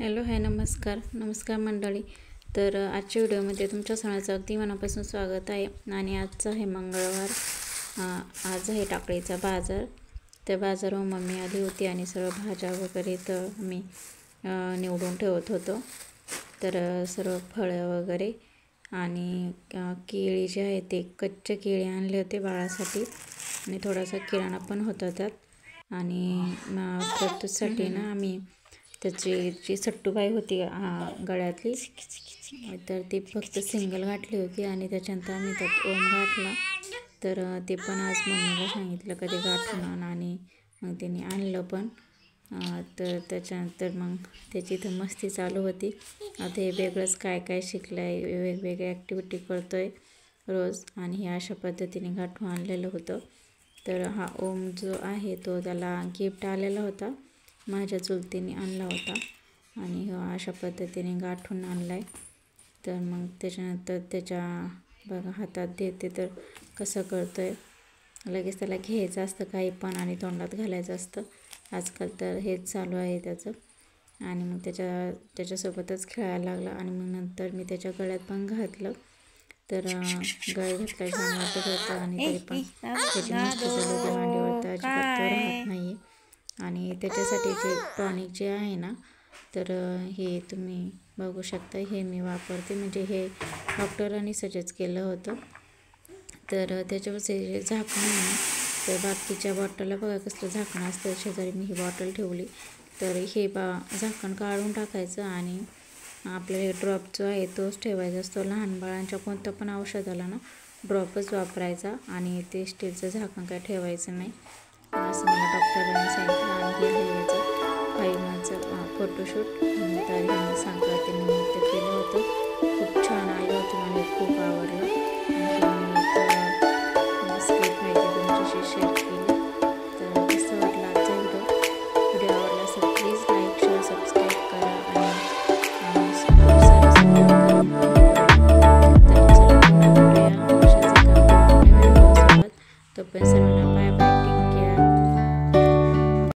Hello hi नमस्कार मंडळी. तर आजच्या व्हिडिओमध्ये तुमच्या सगळ्यांचं अगदी मनापासून स्वागत आहे. आणि आजचं आहे मंगळवार. आज आहे टाकळीचा बाजार. त्या बाजारावर मम्मी आली होती आणि सर्व भाज्या वगैरे तर मी निवडून ठेवत होतो. तर सर्व फळं वगैरे आणि केळी जे आहे ते कच्चे केळी आणले होते बाळासाठी आणि थोडासा किराणा पण होता त्यात. आणि प्रत्यूसाठी ना आम्ही त्याची जी सट्टूबाई होती गळ्यातली, तर ती फक्त सिंगल घातली होती आणि त्याच्यानंतर आम्ही त्यात ओम घातला. तर ते पण आज मम्मीला सांगितलं कधी गाठून आण आणि मग त्यांनी आणलं पण. तर त्याच्यानंतर मग त्याची इथं मस्ती चालू होती. आता हे वेगळंच काय शिकलं आहे, वेगवेगळ्या ॲक्टिव्हिटी करतो आहे रोज आणि हे अशा पद्धतीने गाठून आणलेलं होतं. तर हा ओम जो आहे तो त्याला गिफ्ट आलेला होता, माझ्या चुलतीने आणला होता आणि अशा पद्धतीने गाठून आणला आहे. तर मग त्याच्यानंतर त्याच्या बघा हातात देते तर कसं करतो आहे. लगेच त्याला घ्यायचं असतं काही पण आणि तोंडात घालायचं असतं. आजकाल तर हेच चालू आहे त्याचं. आणि मग त्याच्यासोबतच खेळायला लागला आणि मग नंतर मी त्याच्या गळ्यात पण घातलं. तर गळ्यात घातलं छान वाटत होतं आणि तरी पण त्याची मस्ती चालू होती मांडीवर, तर अजिबात तो राहत नाही. आणि त्याच्यासाठी जे टॉनिक जे आहे ना, तर हे तुम्ही बघू शकता, हे मी वापरते. म्हणजे हे डॉक्टरांनी सजेस्ट केलं होतं. तर त्याच्यावरचे जे झाकण आहे ना, तर बाकीच्या बॉटलला बघा कसलं झाकण असतं, शेजारी मी ही बॉटल ठेवली. तर हे झाकण काढून टाकायचं आणि आपल्याला ड्रॉप जो आहे तोच ठेवायचा असतो. लहान बाळांच्या कोणत्या पण औषधाला ना ड्रॉपच वापरायचा आणि ते स्टीलचं झाकण काय ठेवायचं नाही, असं मला डॉक्टरांनी सांगितलं. आणि हे आहे याचं 5 मंथचं फोटोशूट तर ह्यांनी सांगितलं.